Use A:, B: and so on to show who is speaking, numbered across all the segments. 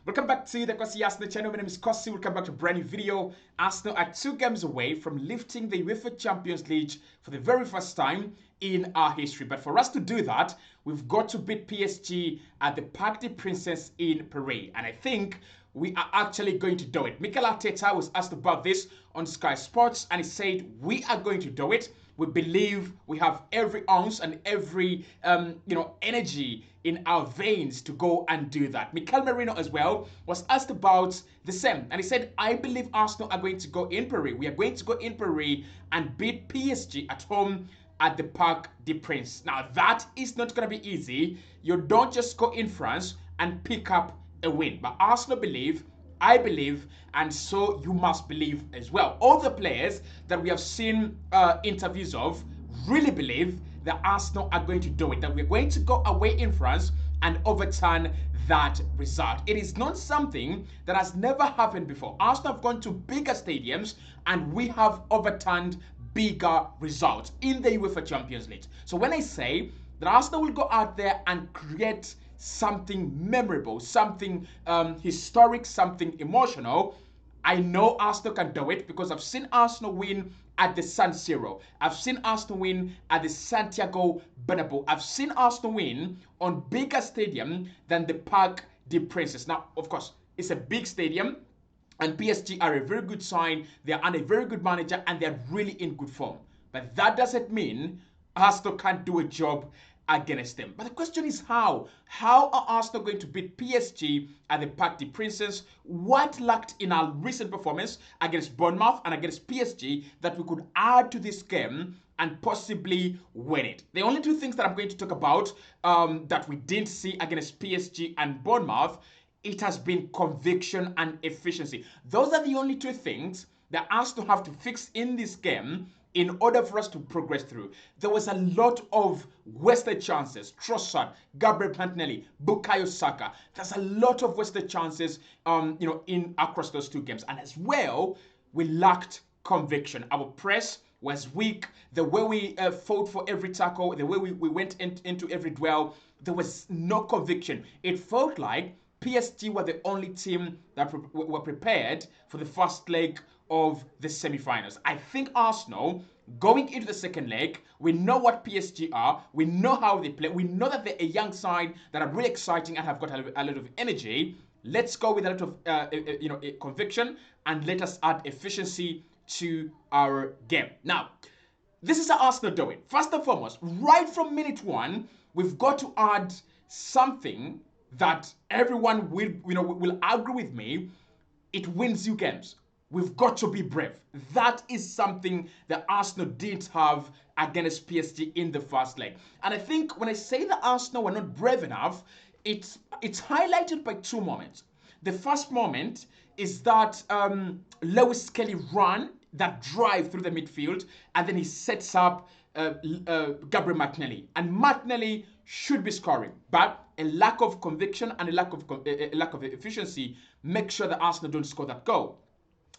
A: Welcome back to the Kwasi Arsenal channel. My name is Kwasi. Welcome back to a brand new video. Arsenal are 2 games away from lifting the UEFA Champions League for the very first time in our history. But for us to do that, we've got to beat PSG at the Parc des Princes in Paris. And I think we are actually going to do it. Mikel Arteta was asked about this on Sky Sports, and he said, we are going to do it. We believe we have every ounce and every energy in our veins to go and do that. Mikel Merino as well was asked about the same, and he said, I believe Arsenal are going to go in Paris. We are going to go in Paris and beat PSG at home at the Parc des Princes. Now that is not going to be easy. You don't just go in France and pick up a win. But Arsenal believe, I believe, and so you must believe as well. All the players that we have seen interviews of really believe that Arsenal are going to do it, that we're going to go away in France and overturn that result. It is not something that has never happened before. Arsenal have gone to bigger stadiums and we have overturned bigger results in the UEFA Champions League. So when I say that Arsenal will go out there and create something memorable, something historic, something emotional, I know Arsenal can do it because I've seen Arsenal win at the San Siro. I've seen Arsenal win at the Santiago Bernabeu. I've seen Arsenal win on bigger stadium than the Parc des Princes. Now, of course, it's a big stadium, and PSG are a very good sign. They are under a very good manager, and they're really in good form. But that doesn't mean Arsenal can't do a job against them. But the question is how? How are Arsenal going to beat PSG at the Parc des Princes? What lacked in our recent performance against Bournemouth and against PSG that we could add to this game and possibly win it? The only 2 things that I'm going to talk about that we didn't see against PSG and Bournemouth, it has been conviction and efficiency. Those are the only 2 things that Arsenal have to fix in this game in order for us to progress through. There was a lot of wasted chances. Trossard, Gabriel Martinelli, Bukayo Saka. There's a lot of wasted chances, in across those 2 games. And as well, we lacked conviction. Our press was weak. The way we fought for every tackle, the way we went into every duel, there was no conviction. It felt like PSG were the only team that were prepared for the first leg of the semi-finals. I think Arsenal, going into the second leg, we know what PSG are, we know how they play, we know that they're a young side that are really exciting and have got a lot of energy. Let's go with a lot of conviction, and let us add efficiency to our game. Now, this is how Arsenal do it. First and foremost, right from minute 1, we've got to add something that everyone will agree with me. It wins you games. We've got to be brave. That is something that Arsenal didn't have against PSG in the first leg. And I think when I say that Arsenal were not brave enough, it's highlighted by 2 moments. The first moment is that Lewis Kelly ran that drive through the midfield, and then he sets up Gabriel Martinelli. And Martinelli should be scoring, but a lack of conviction and a lack of efficiency make sure that Arsenal don't score that goal.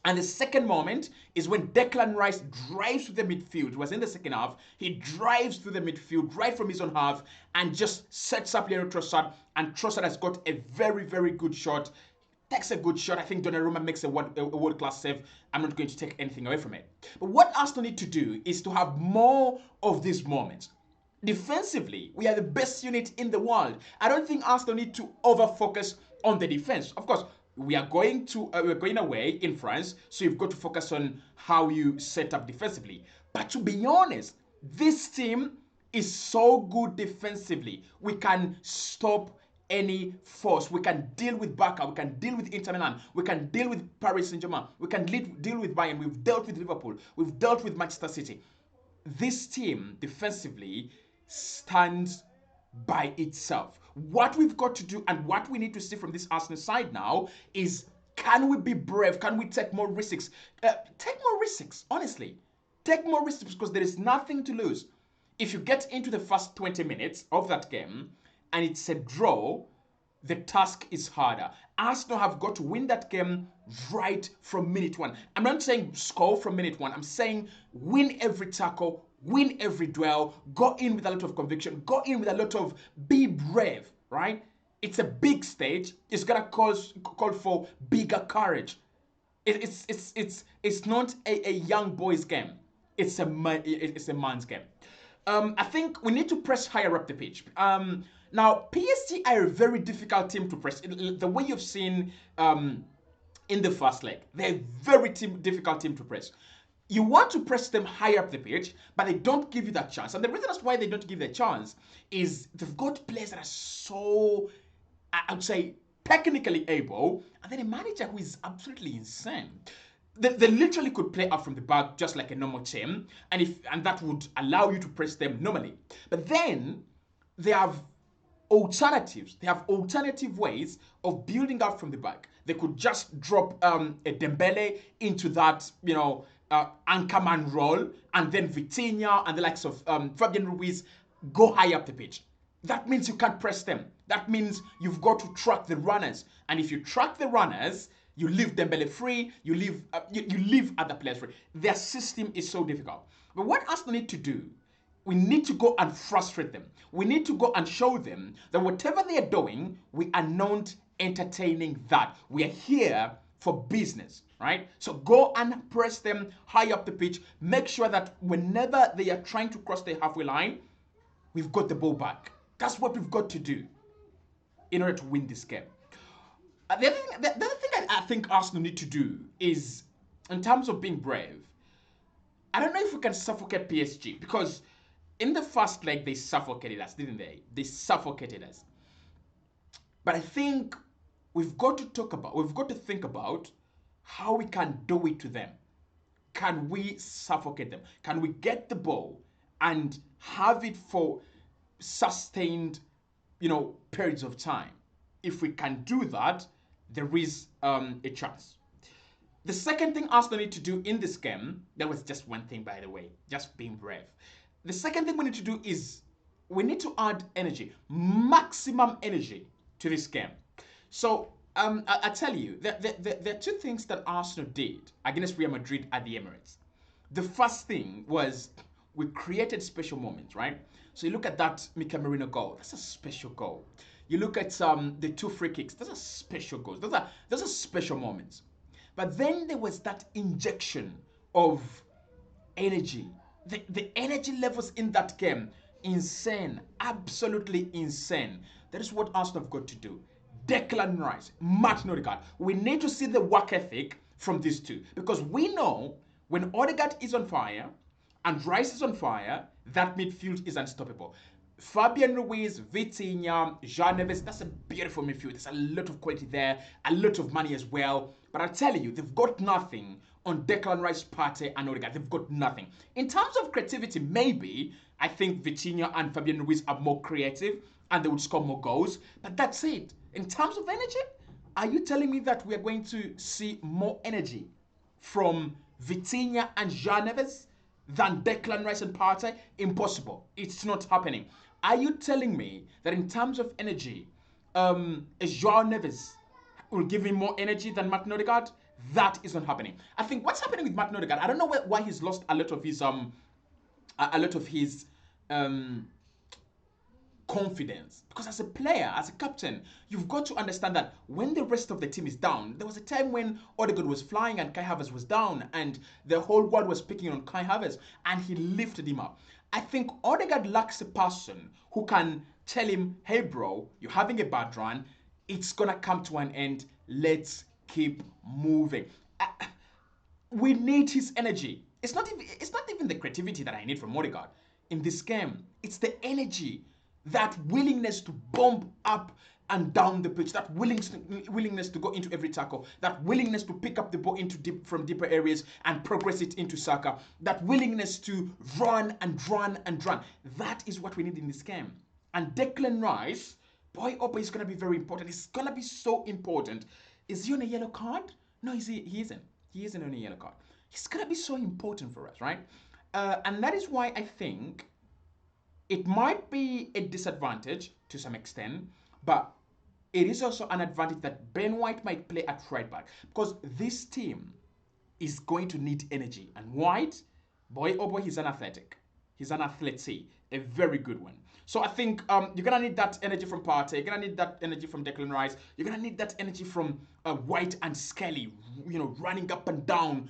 A: And the second moment is when Declan Rice drives through the midfield. It was in the second half. He drives through the midfield right from his own half and just sets up Leandro Trossard. And Trossard has got a very, very good shot. Takes a good shot. I think Donnarumma makes a world-class save. I'm not going to take anything away from it. But what Arsenal need to do is to have more of these moments. Defensively, we are the best unit in the world. I don't think Arsenal need to over-focus on the defense. Of course, we're going away in France, so you've got to focus on how you set up defensively. But to be honest, this team is so good defensively. We can stop any force. We can deal with Barca. We can deal with Inter Milan. We can deal with Paris Saint-Germain. We can deal with Bayern. We've dealt with Liverpool. We've dealt with Manchester City. This team defensively stands by itself. What we've got to do and what we need to see from this Arsenal side now is, can we be brave? Can we take more risks? Take more risks, honestly. Take more risks because there is nothing to lose. If you get into the first 20 minutes of that game and it's a draw, the task is harder. Arsenal have got to win that game right from minute 1. I'm not saying score from minute 1. I'm saying win every tackle, win every duel, go in with a lot of conviction, go in with a lot of be brave, right? It's a big stage. It's gonna call for bigger courage. It's not a young boy's game. It's a man's game. I think we need to press higher up the pitch. Now PSG are a very difficult team to press. The way you've seen in the first leg, they're a very difficult team to press. You want to press them higher up the pitch, but they don't give you that chance. And the reason that's why they don't give you a chance is they've got players that are so, I would say, technically able, and then a manager who is absolutely insane. They literally could play up from the back just like a normal team, and that would allow you to press them normally. But then they have alternatives. They have alternative ways of building up from the back. They could just drop a Dembele into that, anchorman role, and then Vitinha and the likes of Fabian Ruiz go high up the pitch. That means you can't press them. That means you've got to track the runners. And if you track the runners, you leave Dembele free, you leave other players free. Their system is so difficult. But what Arsenal need to do, we need to go and frustrate them. We need to go and show them that whatever they are doing, we are not entertaining that. We are here for business, right? So go and press them high up the pitch. Make sure that whenever they are trying to cross the halfway line, we've got the ball back. That's what we've got to do in order to win this game. The other thing I think Arsenal need to do is, in terms of being brave, I don't know if we can suffocate PSG, because in the first leg, they suffocated us, didn't they? They suffocated us. But I think we've got to think about how we can do it to them. Can we suffocate them? Can we get the ball and have it for sustained, periods of time? If we can do that, there is a chance. The second thing Arsenal need to do in this game, that was just one thing, by the way, just being brave. The second thing we need to do is we need to add energy, maximum energy to this game. So I tell you, there are two things that Arsenal did against Real Madrid at the Emirates. The first thing was we created special moments, right? So you look at that Mikel Merino goal. That's a special goal. You look at the two free kicks. Those are special goals. Those are special moments. But then there was that injection of energy. The energy levels in that game, insane, absolutely insane. That is what Arsenal have got to do. Declan Rice, Martin Odegaard. We need to see the work ethic from these two, because we know when Odegaard is on fire and Rice is on fire, that midfield is unstoppable. Fabian Ruiz, Vitinha, João Neves, that's a beautiful midfield. There's a lot of quality there, a lot of money as well. But I tell you, they've got nothing on Declan Rice, Partey, and Odegaard. They've got nothing. In terms of creativity, maybe I think Vitinha and Fabian Ruiz are more creative and they would score more goals. But that's it. In terms of energy, are you telling me that we are going to see more energy from Vitinha and João Neves than Declan Rice and Partey? Impossible. It's not happening. Are you telling me that in terms of energy, João Neves will give him more energy than Martin Odegaard? That is not happening. I think what's happening with Martin Odegaard, I don't know why he's lost a lot of his confidence, because as a player, as a captain, you've got to understand that when the rest of the team is down, there was a time when Odegaard was flying and Kai Havertz was down and the whole world was picking on Kai Havertz and he lifted him up. I think Odegaard lacks a person who can tell him, hey bro, you're having a bad run, it's gonna come to an end, let's keep moving. We need his energy. It's not even the creativity that I need from Odegaard in this game. It's the energy, that willingness to bomb up and down the pitch, that willingness to go into every tackle, that willingness to pick up the ball from deeper areas and progress it into Saka, that willingness to run and run and run. That is what we need in this game. And Declan Rice, boy, oh boy, is going to be very important. It's going to be so important. Is he on a yellow card? No, he isn't. He isn't on a yellow card. He's going to be so important for us, right? And that is why I think it might be a disadvantage to some extent, but it is also an advantage that Ben White might play at right back, because this team is going to need energy. And White, boy, oh boy, he's unathletic. He's an athlete, a very good one. So I think you're gonna need that energy from Partey. You're gonna need that energy from Declan Rice. You're gonna need that energy from White and Skelly. Running up and down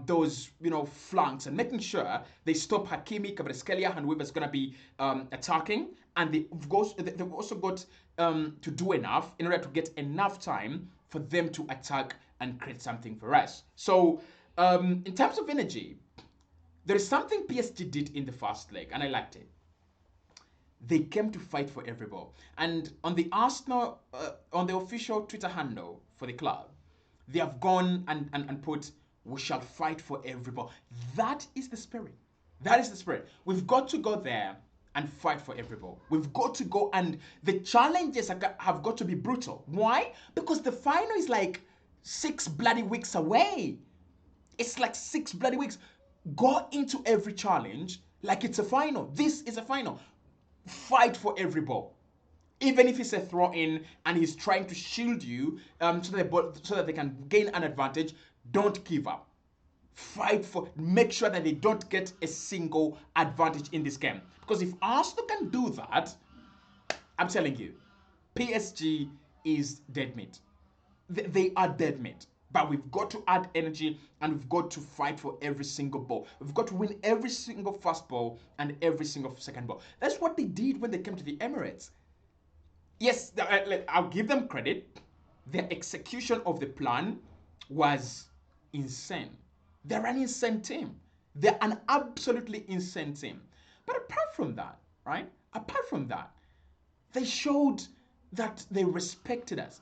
A: those flanks and making sure they stop Hakimi, Kvaratskhelia, and whoever's gonna be attacking. And they've also got to do enough in order to get enough time for them to attack and create something for us. So in terms of energy, there is something PSG did in the first leg, and I liked it. They came to fight for every ball. And on the Arsenal, on the official Twitter handle for the club, they have gone and put, "We shall fight for every ball." That is the spirit. That is the spirit. We've got to go there and fight for every ball. We've got to go, and the challenges have got to be brutal. Why? Because the final is like 6 bloody weeks away. It's like 6 bloody weeks. Go into every challenge like it's a final. This is a final. Fight for every ball. Even if it's a throw in and he's trying to shield you so that they can gain an advantage, don't give up. Make sure that they don't get a single advantage in this game. Because if Arsenal can do that, I'm telling you, PSG is dead meat. They are dead meat. But we've got to add energy and we've got to fight for every single ball. We've got to win every single first ball and every single second ball. That's what they did when they came to the Emirates. Yes, I'll give them credit. Their execution of the plan was insane. They're an insane team. They're an absolutely insane team. But apart from that, right? Apart from that, they showed that they respected us.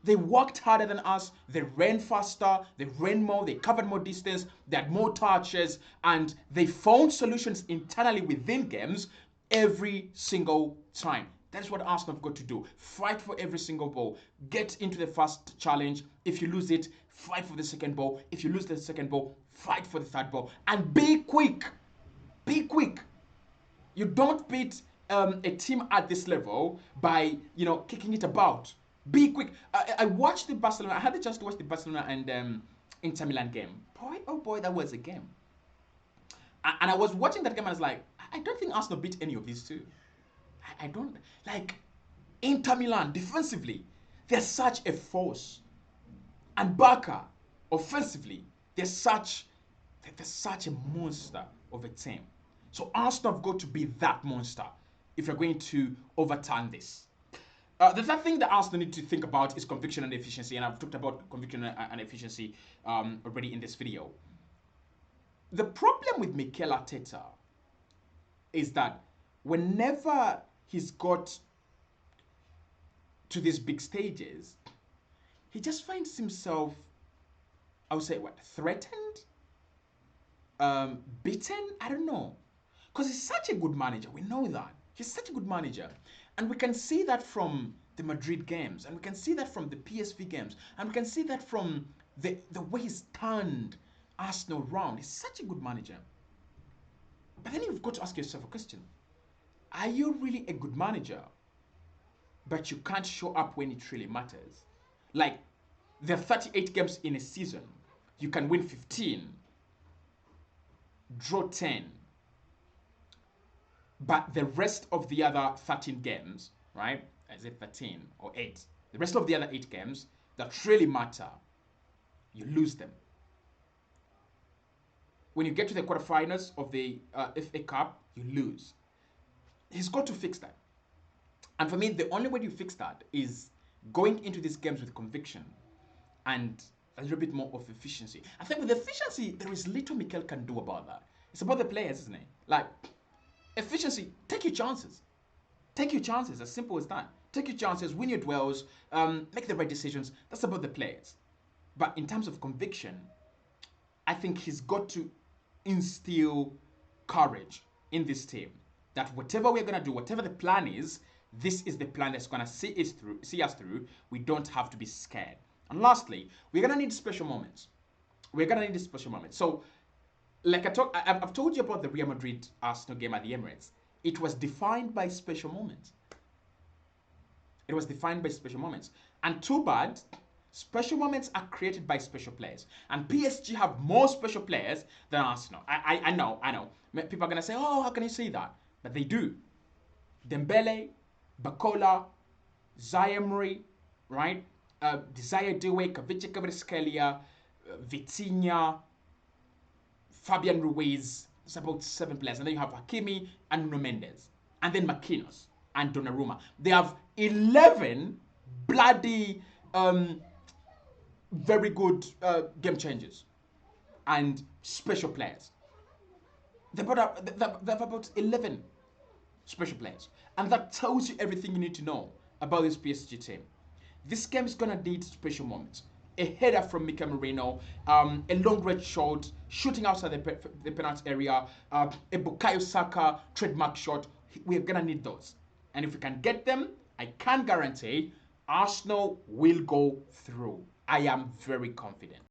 A: They worked harder than us. They ran faster. They ran more. They covered more distance. They had more touches. And they found solutions internally within games every single time. That's what Arsenal have got to do. Fight for every single ball. Get into the first challenge. If you lose it, fight for the second ball. If you lose the second ball, fight for the third ball. And be quick. Be quick. You don't beat a team at this level by, kicking it about. Be quick. I watched the Barcelona. I had the chance to watch the Barcelona and Inter Milan game. Boy, oh boy, that was a game. And I was watching that game and I was like, I don't think Arsenal beat any of these two. I don't. Like, Inter Milan, defensively, they're such a force. And Barca, offensively, they're such a monster of a team. So Arsenal have got to be that monster if you're going to overturn this. The third thing that Arsenal need to think about is conviction and efficiency, and I've talked about conviction and efficiency already in this video. The problem with Mikel Arteta is that whenever he's got to these big stages, he just finds himself, I would say, threatened? Beaten? I don't know. Because he's such a good manager. We know that. He's such a good manager. And we can see that from the Madrid games. And we can see that from the PSV games. And we can see that from the way he's turned Arsenal around. He's such a good manager. But then you've got to ask yourself a question. Are you really a good manager, but you can't show up when it really matters? Like, there are 38 games in a season. You can win 15, draw 10. But the rest of the other 13 games, right? Is it 13 or 8? The rest of the other 8 games that really matter, you lose them. When you get to the quarterfinals of the FA Cup, you lose. He's got to fix that. And for me, the only way you fix that is going into these games with conviction and a little bit more of efficiency. I think with efficiency, there is little Mikel can do about that. It's about the players, isn't it? Like, efficiency, take your chances. Take your chances, as simple as that. Take your chances, win your duels, make the right decisions. That's about the players. But in terms of conviction, I think he's got to instill courage in this team. That whatever we're going to do, whatever the plan is, this is the plan that's going to see us through. We don't have to be scared. And lastly, we're going to need special moments. We're going to need special moments. So, like I've told you about the Real Madrid Arsenal game at the Emirates. It was defined by special moments. It was defined by special moments. And too bad, Special moments are created by special players, and PSG have more special players than Arsenal. I know. People are gonna say, "Oh, how can you say that?" But they do. Dembele, Bakola, Zaire, right? Desire Dewey, Kavicha Kvaratskhelia, Vitinha, Fabian Ruiz. It's about 7 players. And then you have Hakimi and Nuno Mendes. And then Marquinhos and Donnarumma. They have 11 bloody very good game changers and special players. They have about 11 special players. And that tells you everything you need to know about this PSG team. This game is going to need special moments. A header from Mika Merino, a long range shot, shooting outside the penalty area, a Bukayo Saka trademark shot. We're going to need those. And if we can get them, I can guarantee Arsenal will go through. I am very confident.